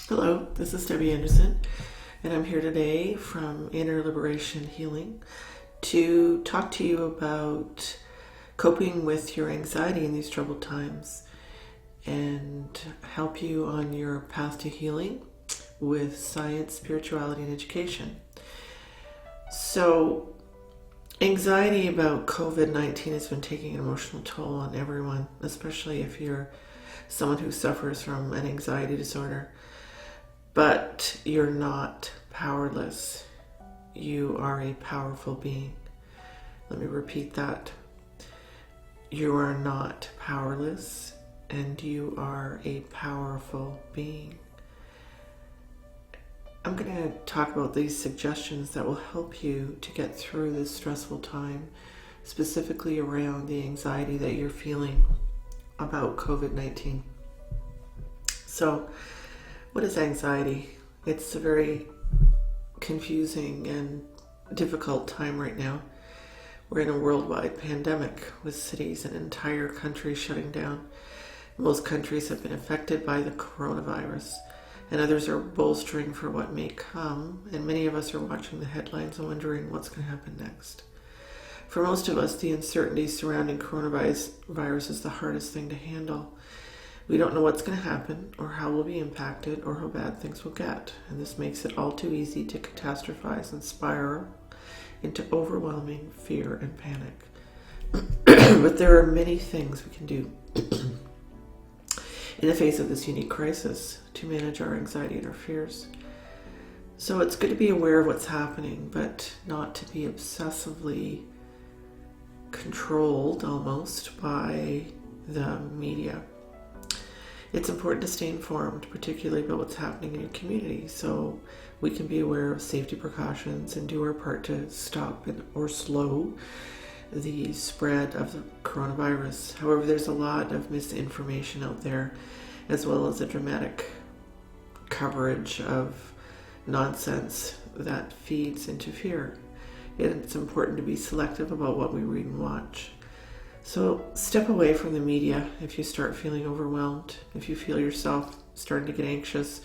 Hello, this is Debbie Anderson, and I'm here today from Inner Liberation Healing to talk to you about coping with your anxiety in these troubled times and help you on your path to healing with science, spirituality, and education. So, anxiety about COVID-19 has been taking an emotional toll on everyone, especially if you're someone who suffers from an anxiety disorder. But you're not powerless. You are a powerful being. Let me repeat that. You are not powerless, and you are a powerful being. I'm going to talk about these suggestions that will help you to get through this stressful time, specifically around the anxiety that you're feeling about COVID-19. So, what is anxiety? It's a very confusing and difficult time right now. We're in a worldwide pandemic with cities and entire countries shutting down. Most countries have been affected by the coronavirus, and others are bolstering for what may come, and many of us are watching the headlines and wondering what's going to happen next. For most of us, the uncertainty surrounding coronavirus is the hardest thing to handle. We don't know what's going to happen or how we'll be impacted or how bad things will get, and this makes it all too easy to catastrophize and spiral into overwhelming fear and panic. But there are many things we can do in the face of this unique crisis to manage our anxiety and our fears. So it's good to be aware of what's happening, but not to be obsessively controlled almost by the media. It's important to stay informed, particularly about what's happening in your community, so we can be aware of safety precautions and do our part to stop or slow the spread of the coronavirus. However, there's a lot of misinformation out there, as well as a dramatic coverage of nonsense that feeds into fear. It's important to be selective about what we read and watch. So step away from the media if you start feeling overwhelmed, if you feel yourself starting to get anxious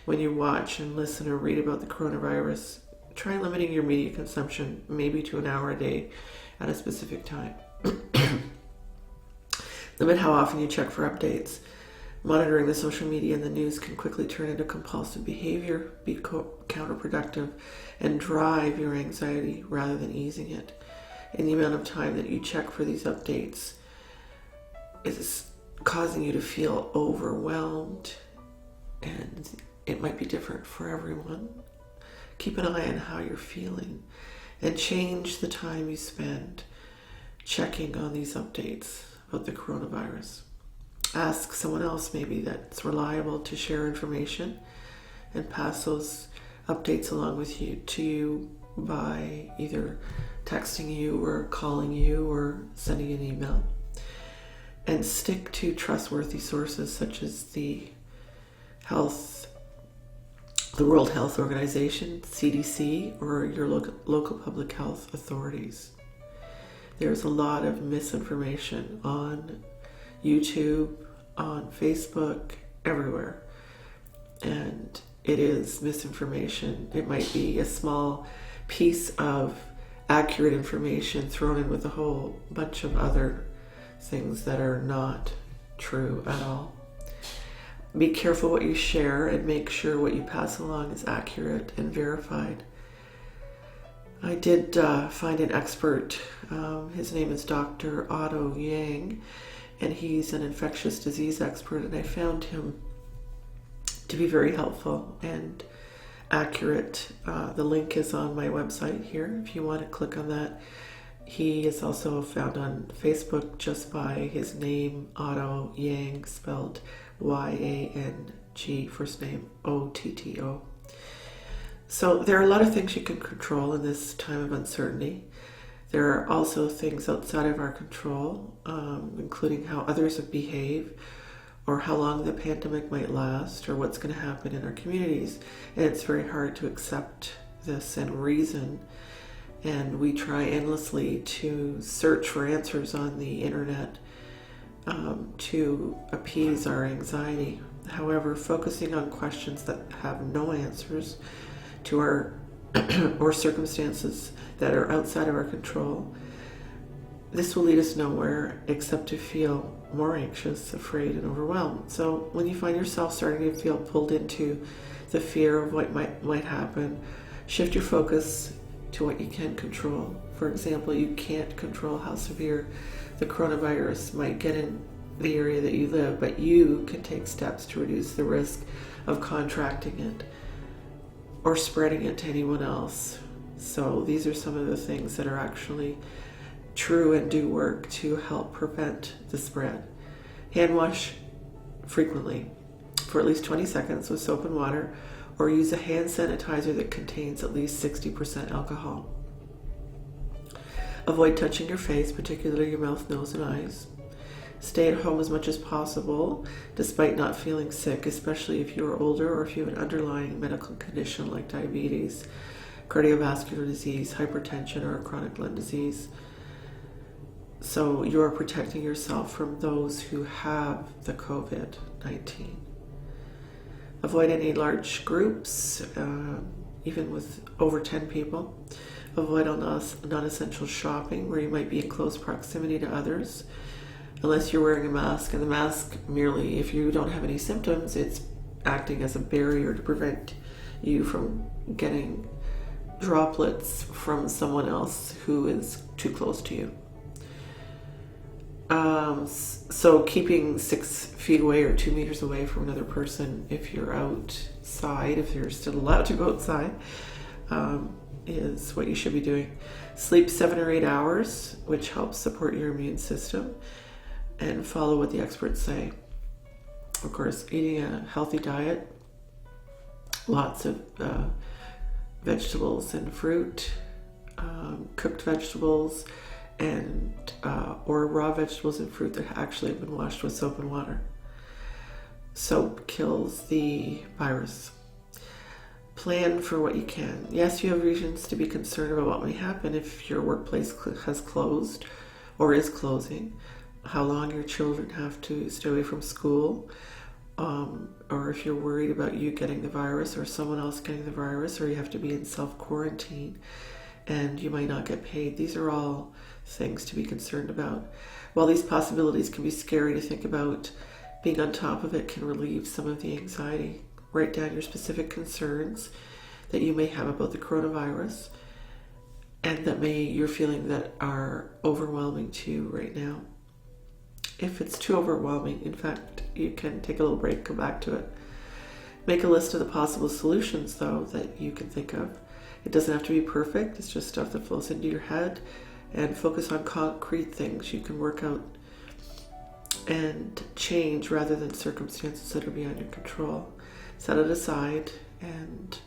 when you watch and listen or read about the coronavirus. Try limiting your media consumption, maybe to an hour a day at a specific time. Limit how often you check for updates. Monitoring the social media and the news can quickly turn into compulsive behavior, be counterproductive, and drive your anxiety rather than easing it. And the amount of time that you check for these updates is causing you to feel overwhelmed, and it might be different for everyone. Keep an eye on how you're feeling and change the time you spend checking on these updates about the coronavirus. Ask someone else maybe that's reliable to share information and pass those updates along with you to you by either texting you or calling you or sending an email. And stick to trustworthy sources such as the World Health Organization, CDC, or your local public health authorities. There's a lot of misinformation on YouTube, on Facebook, everywhere. And it is misinformation. It might be a small piece of accurate information thrown in with a whole bunch of other things that are not true at all. Be careful what you share and make sure what you pass along is accurate and verified. I did find an expert. His name is Dr. Otto Yang, and he's an infectious disease expert, and I found him to be very helpful and accurate. The link is on my website here if you want to click on that. He is also found on Facebook just by his name, Otto Yang, spelled Y-A-N-G, first name O-T-T-O. So there are a lot of things you can control in this time of uncertainty. There are also things outside of our control, including how others behave, or how long the pandemic might last, or what's going to happen in our communities. And it's very hard to accept this and reason. And we try endlessly to search for answers on the internet to appease our anxiety. However, focusing on questions that have no answers to our or circumstances that are outside of our control, this will lead us nowhere except to feel more anxious, afraid, and overwhelmed. So when you find yourself starting to feel pulled into the fear of what might happen, shift your focus to what you can control. For example, you can't control how severe the coronavirus might get in the area that you live, but you can take steps to reduce the risk of contracting it or spreading it to anyone else. So these are some of the things that are actually true and do work to help prevent the spread. Hand wash frequently for at least 20 seconds with soap and water, or use a hand sanitizer that contains at least 60% alcohol. Avoid touching your face, particularly your mouth, nose, and eyes. Stay at home as much as possible, despite not feeling sick, especially if you're older or if you have an underlying medical condition like diabetes, cardiovascular disease, hypertension, or a chronic lung disease. So you are protecting yourself from those who have the COVID-19. Avoid any large groups, even with over 10 people. Avoid non-essential shopping where you might be in close proximity to others, unless you're wearing a mask. And the mask merely, if you don't have any symptoms, it's acting as a barrier to prevent you from getting droplets from someone else who is too close to you. So keeping 6 feet away or 2 meters away from another person if you're outside, if you're still allowed to go outside, is what you should be doing. Sleep 7 or 8 hours, which helps support your immune system, and follow what the experts say. Of course, eating a healthy diet, lots of vegetables and fruit, cooked vegetables, and or raw vegetables and fruit that actually have been washed with soap and water. Soap kills the virus. Plan for what you can. Yes, you have reasons to be concerned about what may happen if your workplace has closed or is closing, how long your children have to stay away from school, or if you're worried about you getting the virus or someone else getting the virus, or you have to be in self-quarantine and you might not get paid. These are all things to be concerned about. While these possibilities can be scary to think about, being on top of it can relieve some of the anxiety. Write down your specific concerns that you may have about the coronavirus and that you're feeling that are overwhelming to you right now. If it's too overwhelming, in fact, you can take a little break, come back to it. Make a list of the possible solutions, though, that you can think of. It doesn't have to be perfect. It's just stuff that flows into your head. And focus on concrete things you can work out and change rather than circumstances that are beyond your control. Set it aside and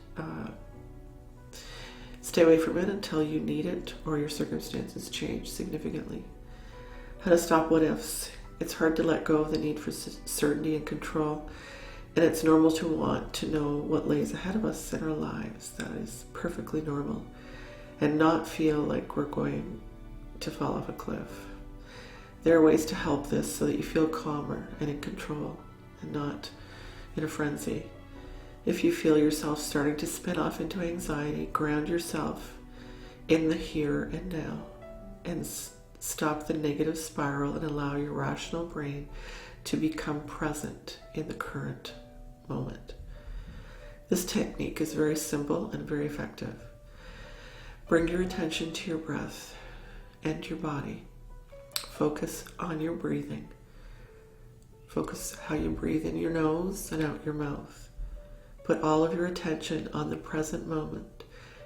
stay away from it until you need it or your circumstances change significantly. How to stop what ifs. It's hard to let go of the need for certainty and control, and it's normal to want to know what lays ahead of us in our lives. That is perfectly normal, and not feel like we're going to fall off a cliff. There are ways to help this so that you feel calmer and in control and not in a frenzy. If you feel yourself starting to spin off into anxiety, ground yourself in the here and now and stop the negative spiral and allow your rational brain to become present in the current moment. This technique is very simple and very effective. Bring your attention to your breath and your body. Focus on your breathing. Focus how you breathe in your nose and out your mouth. Put all of your attention on the present moment,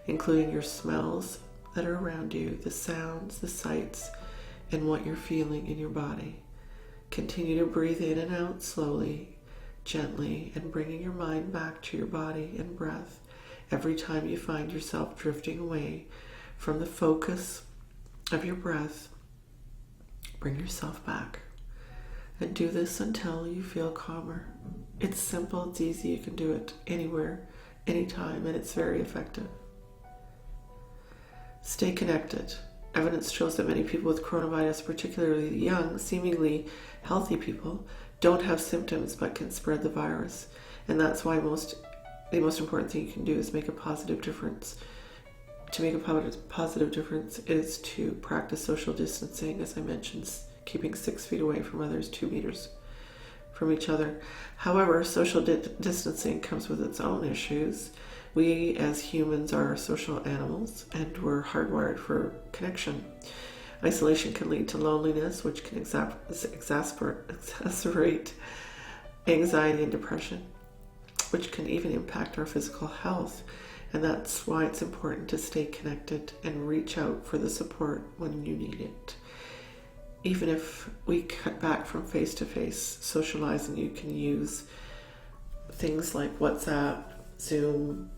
including your smells that are around you, the sounds, the sights, and what you're feeling in your body. Continue to breathe in and out slowly, gently, and bringing your mind back to your body and breath every time you find yourself drifting away from the focus of your breath. Bring yourself back and do this until you feel calmer. It's simple, it's easy, you can do it anywhere, anytime, and it's very effective. Stay connected. Evidence shows that many people with coronavirus, particularly young, seemingly healthy people, don't have symptoms but can spread the virus. And that's why the most important thing you can do is make a positive difference. To make a positive difference is to practice social distancing, as I mentioned, keeping 6 feet away from others, 2 meters from each other. However, social distancing comes with its own issues. We as humans are social animals and we're hardwired for connection. Isolation can lead to loneliness, which can exacerbate anxiety and depression, which can even impact our physical health. And that's why it's important to stay connected and reach out for the support when you need it. Even if we cut back from face-to-face socializing, you can use things like WhatsApp, Zoom,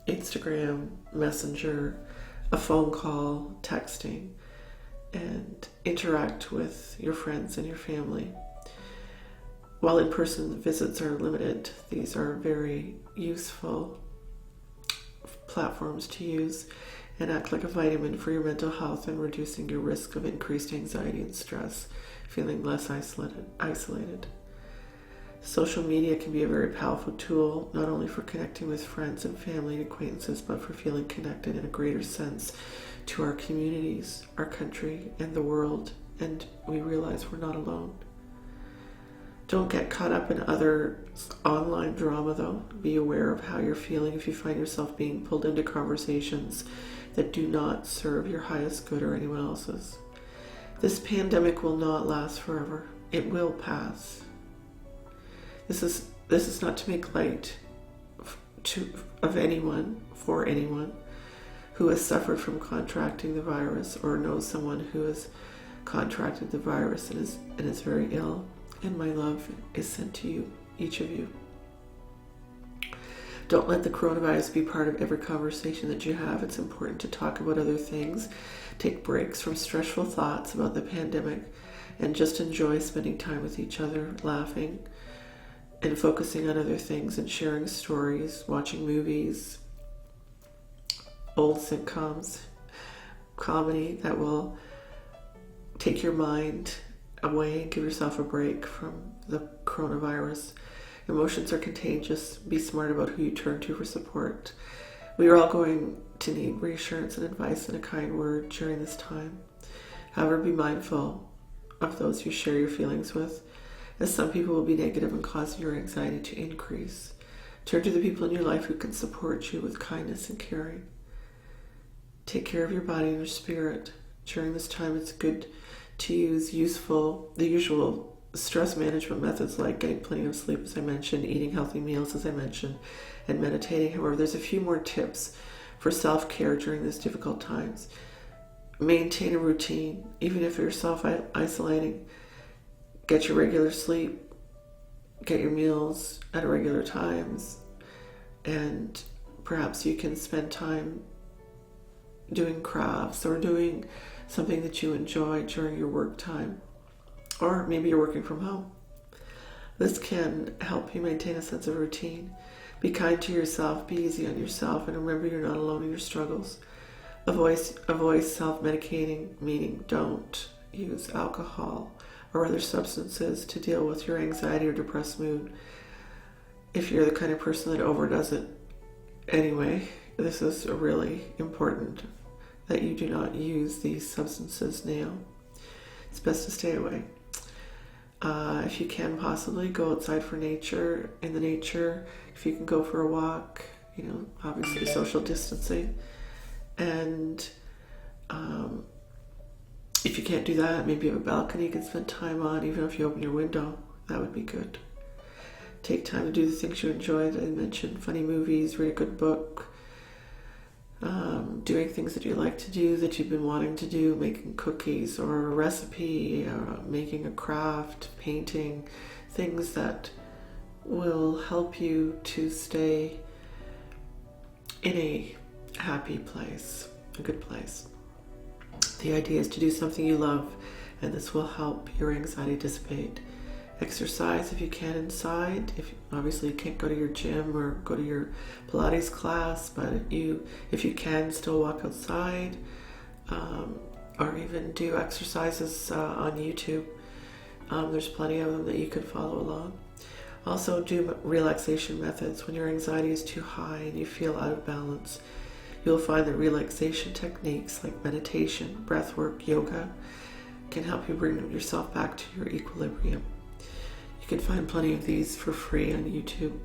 Instagram, Messenger, a phone call, texting, and interact with your friends and your family. While in-person visits are limited, these are very useful platforms to use and act like a vitamin for your mental health and reducing your risk of increased anxiety and stress, feeling less isolated. Social media can be a very powerful tool, not only for connecting with friends and family and acquaintances, but for feeling connected in a greater sense to our communities, our country, and the world, and we realize we're not alone. Don't get caught up in other online drama, though. Be aware of how you're feeling if you find yourself being pulled into conversations that do not serve your highest good or anyone else's. This pandemic will not last forever. It will pass. This is not to make light of anyone, for anyone, who has suffered from contracting the virus or knows someone who has contracted the virus and is very ill. And my love is sent to you, each of you. Don't let the coronavirus be part of every conversation that you have. It's important to talk about other things, take breaks from stressful thoughts about the pandemic, and just enjoy spending time with each other, laughing, and focusing on other things and sharing stories, watching movies, old sitcoms, comedy that will take your mind away and give yourself a break from the coronavirus. Emotions are contagious. Be smart about who you turn to for support. We are all going to need reassurance and advice and a kind word during this time. However, be mindful of those you share your feelings with, as some people will be negative and cause your anxiety to increase. Turn to the people in your life who can support you with kindness and caring. Take care of your body and your spirit. During this time, it's good to use the usual stress management methods like getting plenty of sleep, as I mentioned, eating healthy meals, as I mentioned, and meditating. However, there's a few more tips for self-care during these difficult times. Maintain a routine, even if you're self-isolating. Get your regular sleep, get your meals at regular times, and perhaps you can spend time doing crafts or doing something that you enjoy during your work time, or maybe you're working from home. This can help you maintain a sense of routine. Be kind to yourself, be easy on yourself, and remember you're not alone in your struggles. Avoid self-medicating, meaning don't use alcohol or other substances to deal with your anxiety or depressed mood. If you're the kind of person that overdoes it anyway, this is really important that you do not use these substances now. It's best to stay away. If you can possibly go outside for nature, in the nature, if you can go for a walk, obviously social distancing. And if you can't do that, maybe you have a balcony you can spend time on, even if you open your window, that would be good. Take time to do the things you enjoy, as I mentioned, funny movies, read a good book, doing things that you like to do, that you've been wanting to do, making cookies or a recipe, making a craft, painting, things that will help you to stay in a happy place, a good place. The idea is to do something you love, and this will help your anxiety dissipate. Exercise if you can inside. Obviously you can't go to your gym or go to your Pilates class, but if you can, still walk outside, or even do exercises on YouTube. There's plenty of them that you could follow along. Also, do relaxation methods. When your anxiety is too high and you feel out of balance, you'll find that relaxation techniques like meditation, breath work, yoga can help you bring yourself back to your equilibrium. You can find plenty of these for free on YouTube.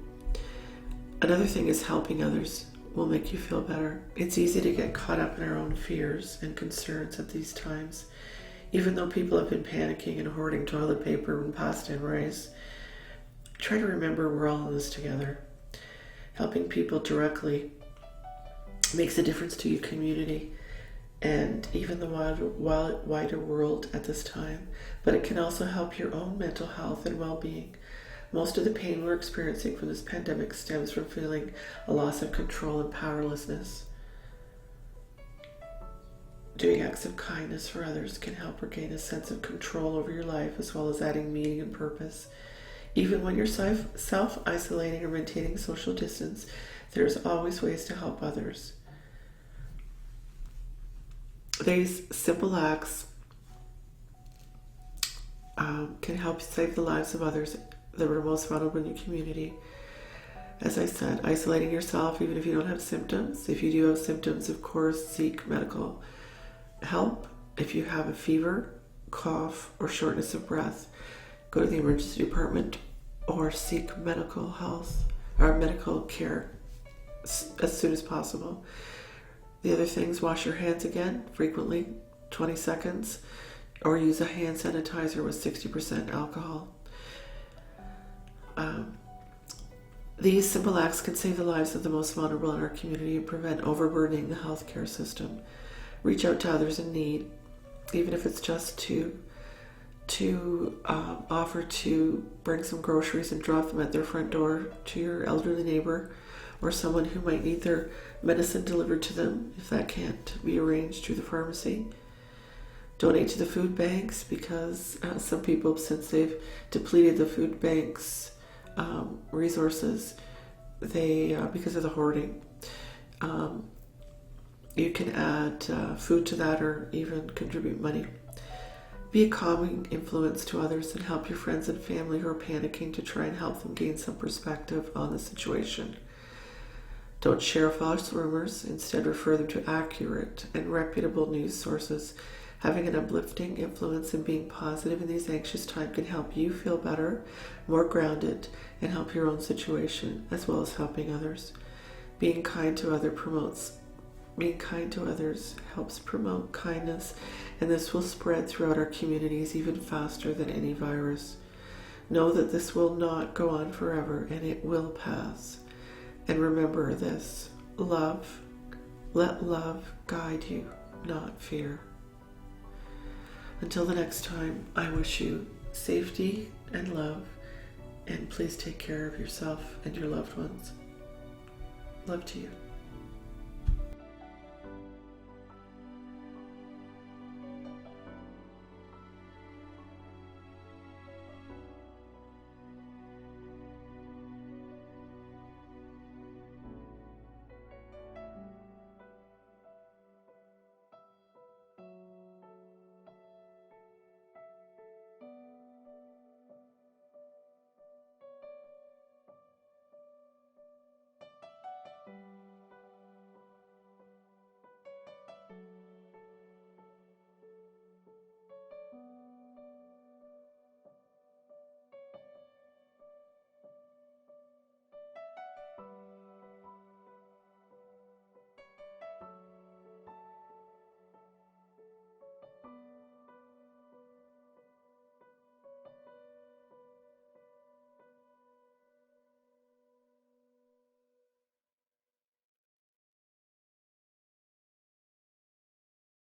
Another thing is helping others will make you feel better. It's easy to get caught up in our own fears and concerns at these times. Even though people have been panicking and hoarding toilet paper and pasta and rice, try to remember we're all in this together. Helping people directly makes a difference to your community and even the wider world at this time, but it can also help your own mental health and well-being. Most of the pain we're experiencing from this pandemic stems from feeling a loss of control and powerlessness. Doing acts of kindness for others can help regain a sense of control over your life, as well as adding meaning and purpose. Even when you're self-isolating or maintaining social distance, there's always ways to help others. These simple acts can help save the lives of others that are most vulnerable in your community. As I said, isolating yourself even if you don't have symptoms. If you do have symptoms, of course, seek medical help. If you have a fever, cough, or shortness of breath, go to the emergency department or seek medical health or medical care as soon as possible. The other things, wash your hands again frequently, 20 seconds, or use a hand sanitizer with 60% alcohol. These simple acts can save the lives of the most vulnerable in our community and prevent overburdening the healthcare system. Reach out to others in need, even if it's just to offer to bring some groceries and drop them at their front door to your elderly neighbor or someone who might need their medicine delivered to them if that can't be arranged through the pharmacy. Donate to the food banks because some people, since they've depleted the food banks' resources, because of the hoarding, you can add food to that or even contribute money. Be a calming influence to others and help your friends and family who are panicking to try and help them gain some perspective on the situation. Don't share false rumors. Instead, refer them to accurate and reputable news sources. Having an uplifting influence and being positive in these anxious times can help you feel better, more grounded, and help your own situation, as well as helping others. Being kind to others helps promote kindness, and this will spread throughout our communities even faster than any virus. Know that this will not go on forever, and it will pass. And remember this: let love guide you, not fear. Until the next time, I wish you safety and love, and please take care of yourself and your loved ones. Love to you.